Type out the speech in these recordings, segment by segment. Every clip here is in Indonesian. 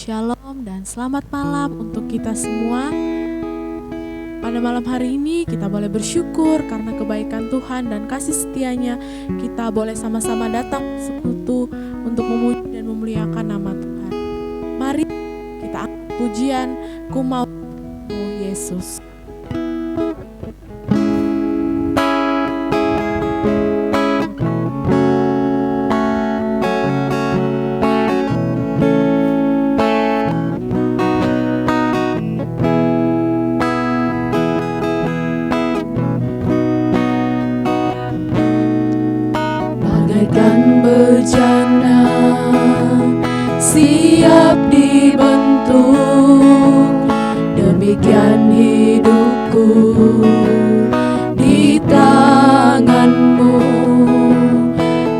Shalom dan selamat malam untuk kita semua. Pada malam hari ini kita boleh bersyukur karena kebaikan Tuhan dan kasih setianya. Kita boleh sama-sama datang sekutu untuk memuji dan memuliakan nama Tuhan. Mari kita angkat pujian, Ku mau Yesus. Bagaikan bejana siap dibentuk, demikian hidupku di tangan-Mu.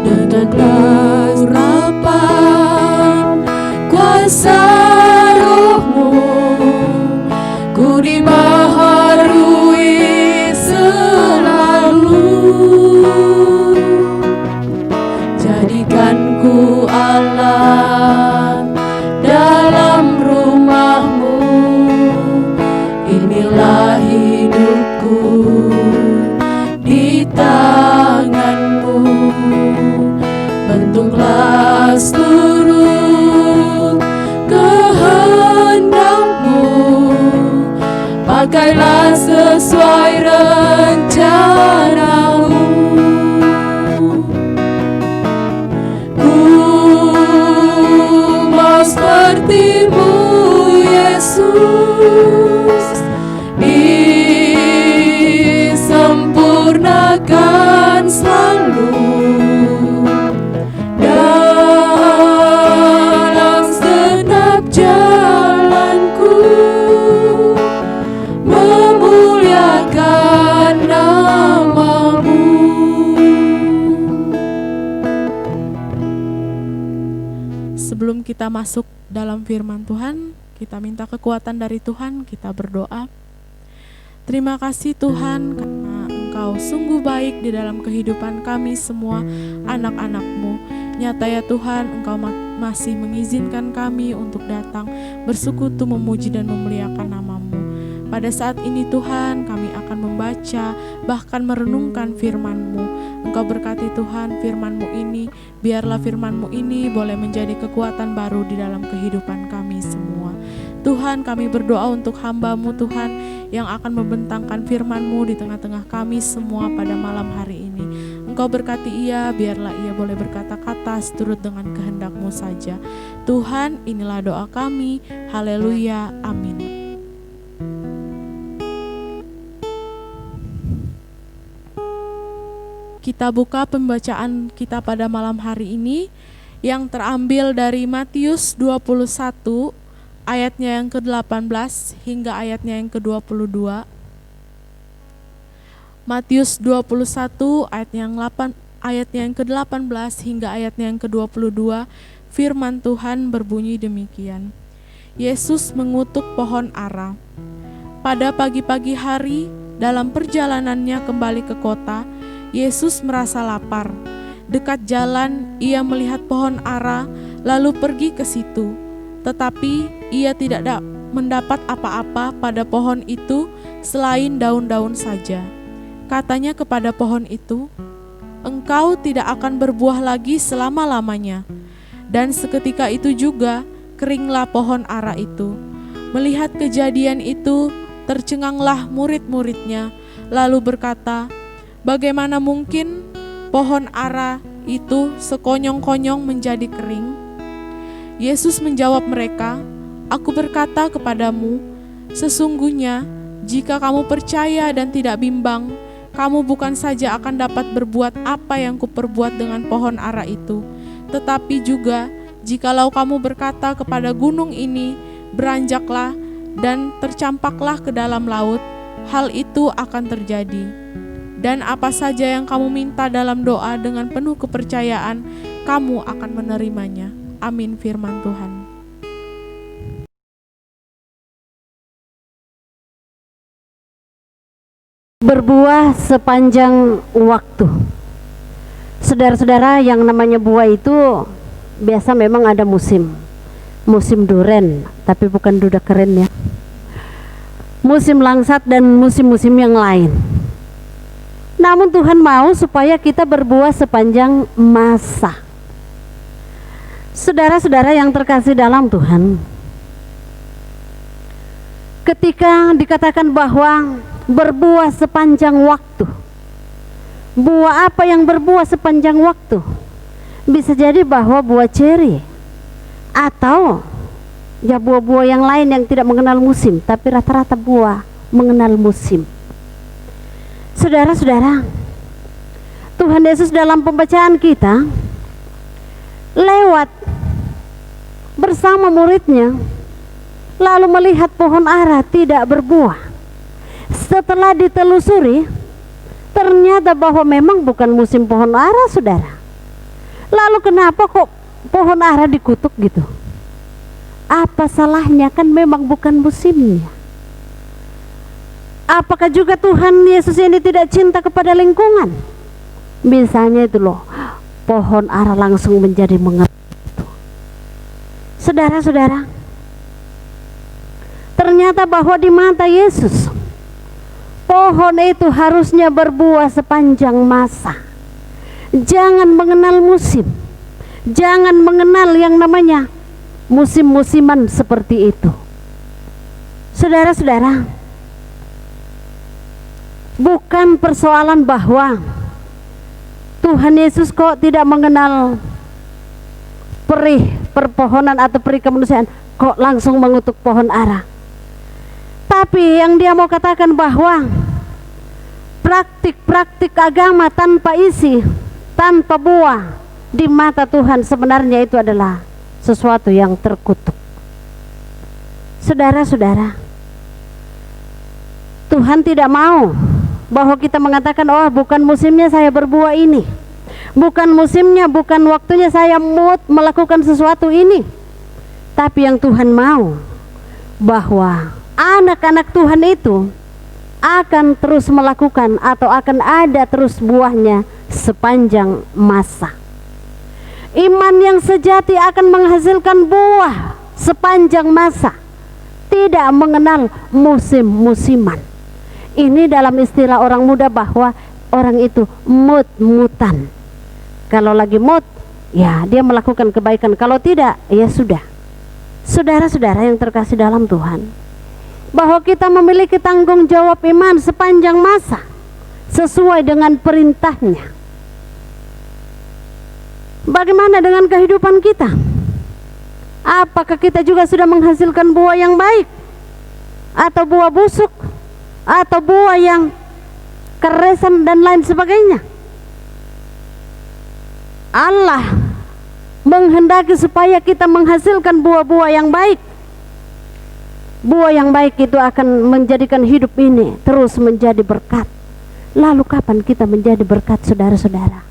Dengan urapan kuasa Roh-Mu, ku dibaharui selalu. Jadikan ku alat dalam rumah-Mu, inilah hidupku di tangan-Mu. Bentuklah seluruh kehendak-Mu, pakailah sesuai rencana-Mu. Seperti-Mu Yesus, disempurnakan selalu dalam segenap jalanku, memuliakan nama-Mu. Sebelum kita masuk dalam firman Tuhan, kita minta kekuatan dari Tuhan, kita berdoa. Terima kasih Tuhan karena Engkau sungguh baik di dalam kehidupan kami semua anak-anak-Mu. Nyata ya Tuhan, Engkau masih mengizinkan kami untuk datang bersekutu memuji dan memuliakan nama-Mu. Pada saat ini Tuhan, kami akan membaca bahkan merenungkan firman-Mu. Engkau berkati Tuhan firman-Mu ini, biarlah firman-Mu ini boleh menjadi kekuatan baru di dalam kehidupan kami semua. Tuhan, kami berdoa untuk hamba-Mu Tuhan yang akan membentangkan firman-Mu di tengah-tengah kami semua pada malam hari ini. Engkau berkati ia, biarlah ia boleh berkata-kata seturut dengan kehendak-Mu saja. Tuhan, inilah doa kami. Haleluya, amin. Kita buka pembacaan kita pada malam hari ini yang terambil dari Matius 21 ayatnya yang ke-18 hingga ayatnya yang ke-22. Matius 21 ayatnya yang ke-18 hingga ayatnya yang ke-22, firman Tuhan berbunyi demikian. Yesus mengutuk pohon ara. Pada pagi-pagi hari dalam perjalanannya kembali ke kota, Yesus merasa lapar. Dekat jalan, ia melihat pohon ara, lalu pergi ke situ. Tetapi ia tidak mendapat apa-apa pada pohon itu selain daun-daun saja. Katanya kepada pohon itu, "Engkau tidak akan berbuah lagi selama-lamanya." Dan seketika itu juga keringlah pohon ara itu. Melihat kejadian itu, tercenganglah murid-muridnya, lalu berkata, "Bagaimana mungkin pohon ara itu sekonyong-konyong menjadi kering?" Yesus menjawab mereka, "Aku berkata kepadamu, sesungguhnya jika kamu percaya dan tidak bimbang, kamu bukan saja akan dapat berbuat apa yang kuperbuat dengan pohon ara itu, tetapi juga jikalau kamu berkata kepada gunung ini, beranjaklah dan tercampaklah ke dalam laut, hal itu akan terjadi. Dan apa saja yang kamu minta dalam doa dengan penuh kepercayaan, kamu akan menerimanya." Amin firman Tuhan. Berbuah sepanjang waktu. Saudara-saudara, yang namanya buah itu biasa memang ada musim. musim duren, tapi bukan duda keren ya. Musim langsat dan musim-musim yang lain. Namun Tuhan mau supaya kita berbuah sepanjang masa. Saudara-saudara yang terkasih dalam Tuhan, ketika dikatakan bahwa berbuah sepanjang waktu, buah apa yang berbuah sepanjang waktu? Bisa jadi bahwa buah ceri, atau ya buah-buah yang lain yang tidak mengenal musim, tapi rata-rata buah mengenal musim. Saudara-saudara, Tuhan Yesus dalam pembacaan kita lewat bersama muridnya, lalu melihat pohon ara tidak berbuah. Setelah ditelusuri, ternyata bahwa memang bukan musim pohon ara, saudara. Lalu kenapa kok pohon ara dikutuk gitu? Apa salahnya, kan memang bukan musimnya. Apakah juga Tuhan Yesus ini tidak cinta kepada lingkungan? Misalnya itu loh, pohon ara langsung menjadi mengering. Saudara-saudara, ternyata bahwa di mata Yesus, pohon itu harusnya berbuah sepanjang masa. Jangan mengenal musim, jangan mengenal yang namanya musim-musiman seperti itu. Saudara-saudara, bukan persoalan bahwa Tuhan Yesus kok tidak mengenal perih perpohonan atau perih kemanusiaan, kok langsung mengutuk pohon ara. Tapi yang dia mau katakan bahwa praktik-praktik agama tanpa isi, tanpa buah di mata Tuhan sebenarnya itu adalah sesuatu yang terkutuk. Saudara-saudara, Tuhan tidak mau bahwa kita mengatakan, oh bukan musimnya saya berbuah ini, bukan musimnya, bukan waktunya saya mood melakukan sesuatu ini. Tapi yang Tuhan mau bahwa anak-anak Tuhan itu akan terus melakukan atau akan ada terus buahnya sepanjang masa. Iman yang sejati akan menghasilkan buah sepanjang masa, tidak mengenal musim-musiman. Ini dalam istilah orang muda bahwa orang itu mut-mutan. Kalau lagi mood, ya dia melakukan kebaikan. Kalau tidak, ya sudah. Saudara-saudara yang terkasih dalam Tuhan, bahwa kita memiliki tanggung jawab iman sepanjang masa sesuai dengan perintahnya. Bagaimana dengan kehidupan kita? Apakah kita juga sudah menghasilkan buah yang baik, atau buah busuk, atau buah yang keresan dan lain sebagainya? Allah menghendaki supaya kita menghasilkan buah-buah yang baik. Buah yang baik itu akan menjadikan hidup ini terus menjadi berkat. Lalu kapan kita menjadi berkat, saudara-saudara?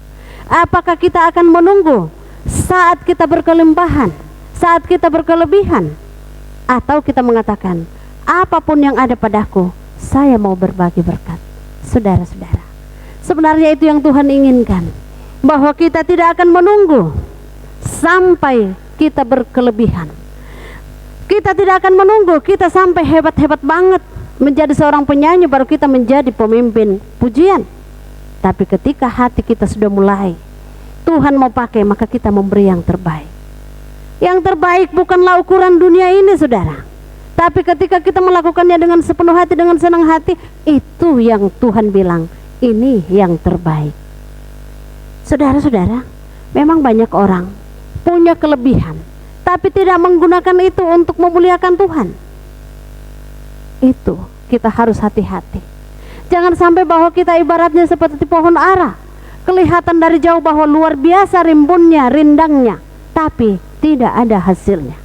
Apakah kita akan menunggu saat kita berkelimpahan, saat kita berkelebihan, atau kita mengatakan, apapun yang ada padaku, saya mau berbagi berkat? Saudara-saudara, sebenarnya itu yang Tuhan inginkan, bahwa kita tidak akan menunggu sampai kita berkelebihan. Kita tidak akan menunggu kita sampai hebat-hebat banget menjadi seorang penyanyi baru kita menjadi pemimpin pujian. Tapi ketika hati kita sudah mulai, Tuhan mau pakai, maka kita memberi yang terbaik. Yang terbaik bukanlah ukuran dunia ini, saudara. Tapi ketika kita melakukannya dengan sepenuh hati, dengan senang hati, itu yang Tuhan bilang, ini yang terbaik. Saudara-saudara, memang banyak orang punya kelebihan, tapi tidak menggunakan itu untuk memuliakan Tuhan. Itu kita harus hati-hati. Jangan sampai bahwa kita ibaratnya seperti pohon ara, kelihatan dari jauh bahwa luar biasa rimbunnya, rindangnya, tapi tidak ada hasilnya.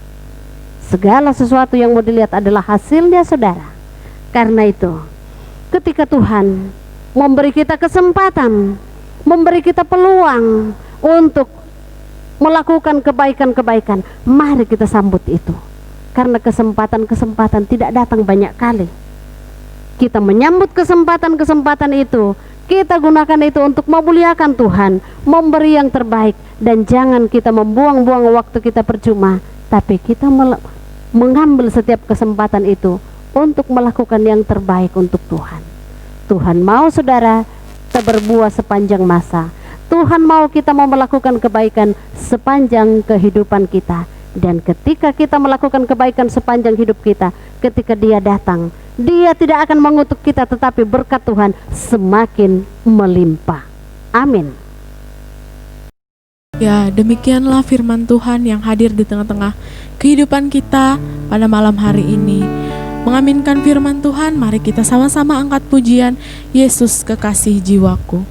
Segala sesuatu yang mau dilihat adalah hasilnya, saudara. Karena itu, ketika Tuhan memberi kita kesempatan, memberi kita peluang untuk melakukan kebaikan-kebaikan, mari kita sambut itu. Karena kesempatan-kesempatan tidak datang banyak kali. Kita menyambut kesempatan-kesempatan itu, kita gunakan itu untuk memuliakan Tuhan, memberi yang terbaik. Dan jangan kita membuang-buang waktu kita percuma. tapi kita mengambil setiap kesempatan itu untuk melakukan yang terbaik untuk Tuhan. Tuhan mau saudara kita berbuah sepanjang masa. Tuhan mau kita mau melakukan kebaikan sepanjang kehidupan kita. Dan ketika kita melakukan kebaikan sepanjang hidup kita, ketika Dia datang, Dia tidak akan mengutuk kita, tetapi berkat Tuhan semakin melimpah. Amin. Ya, demikianlah firman Tuhan yang hadir di tengah-tengah kehidupan kita pada malam hari ini. Mengaminkan firman Tuhan, mari kita sama-sama angkat pujian Yesus kekasih jiwaku.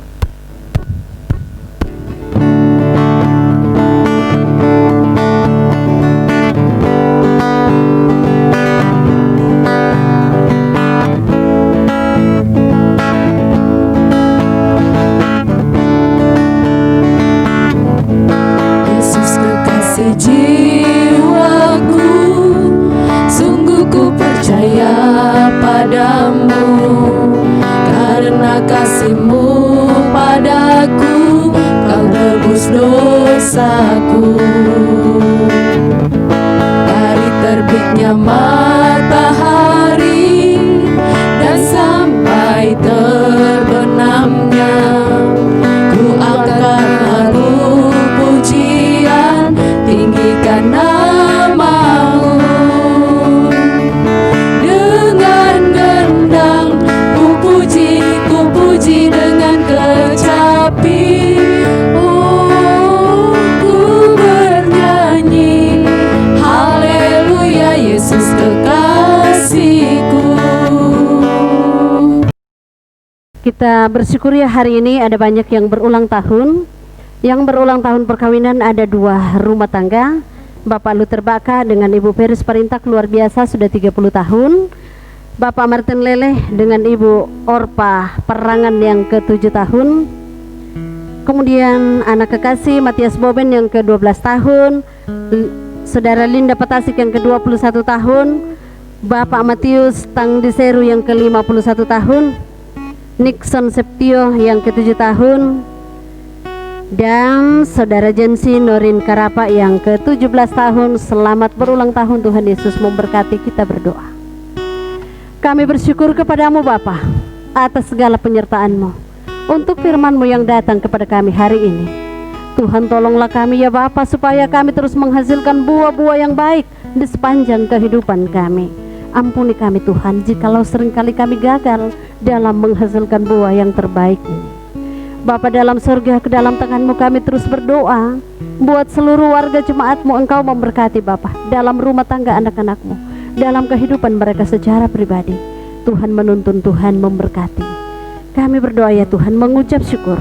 Yesus kekasih jiwaku, sungguh ku percaya padamu, karena kasih-Mu padaku, Kau tebus dosaku. Dari terbitnya matahari dan sampai terbenamnya, ku angkat lagu pujian, tinggikan nama-Mu. Dengan gendang ku puji dengan kecapi. Oh, ku bernyanyi, haleluya, Yesus kekasihku. Kita bersyukur ya, hari ini ada banyak yang berulang tahun. Yang berulang tahun perkawinan ada 2 rumah tangga. Bapak Luther Baka dengan Ibu Peris Perintak luar biasa sudah 30 tahun. Bapak Martin Leleh dengan Ibu Orpa Perangan yang ke-7 tahun. Kemudian anak kekasih Matias Boben yang ke-12 tahun. Saudara Linda Petasik yang ke-21 tahun. Bapak Matius Tangdiseru yang ke-51 tahun. Nixon Septio yang ke-7 tahun. Dan saudara Jensi Norin Karapa yang ke-17 tahun. Selamat berulang tahun, Tuhan Yesus memberkati. Kita berdoa. Kami bersyukur kepadamu Bapa atas segala penyertaan-Mu untuk firman-Mu yang datang kepada kami hari ini. Tuhan, tolonglah kami ya Bapa, supaya kami terus menghasilkan buah-buah yang baik di sepanjang kehidupan kami. Ampuni kami Tuhan jikalau seringkali kami gagal dalam menghasilkan buah yang terbaik ini. Bapa dalam surga, ke dalam tangan-Mu kami terus berdoa buat seluruh warga jemaat-Mu. Engkau memberkati Bapa dalam rumah tangga anak-anak-Mu, dalam kehidupan mereka secara pribadi. Tuhan menuntun, Tuhan memberkati. Kami berdoa ya Tuhan, mengucap syukur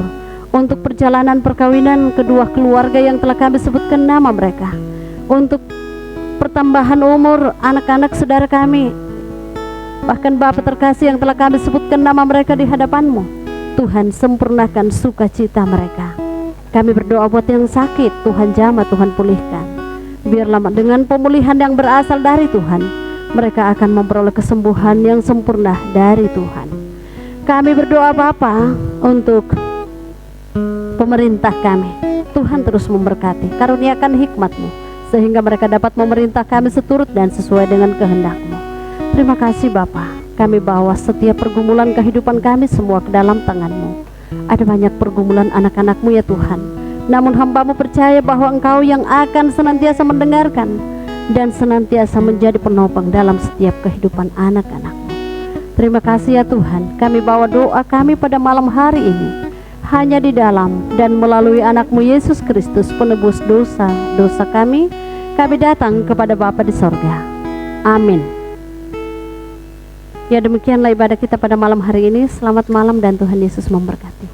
untuk perjalanan perkawinan kedua keluarga yang telah kami sebutkan nama mereka, untuk pertambahan umur anak-anak saudara kami, bahkan Bapa terkasih yang telah kami sebutkan nama mereka di hadapan-Mu. Tuhan, sempurnakan sukacita mereka. Kami berdoa buat yang sakit, Tuhan jamah, Tuhan pulihkan. Biarlah dengan pemulihan yang berasal dari Tuhan, mereka akan memperoleh kesembuhan yang sempurna dari Tuhan. Kami berdoa Bapa untuk pemerintah kami. Tuhan terus memberkati, karuniakan hikmat-Mu sehingga mereka dapat memerintah kami seturut dan sesuai dengan kehendak-Mu. Terima kasih Bapa. Kami bawa setiap pergumulan kehidupan kami semua ke dalam tangan-Mu. Ada banyak pergumulan anak-anak-Mu ya Tuhan, namun hamba-Mu percaya bahwa Engkau yang akan senantiasa mendengarkan dan senantiasa menjadi penopang dalam setiap kehidupan anak-anak-Mu. Terima kasih ya Tuhan. Kami bawa doa kami pada malam hari ini hanya di dalam dan melalui anak-Mu Yesus Kristus, penebus dosa-dosa kami datang kepada Bapa di sorga. Amin. Ya, demikianlah ibadah kita pada malam hari ini. Selamat malam dan Tuhan Yesus memberkati.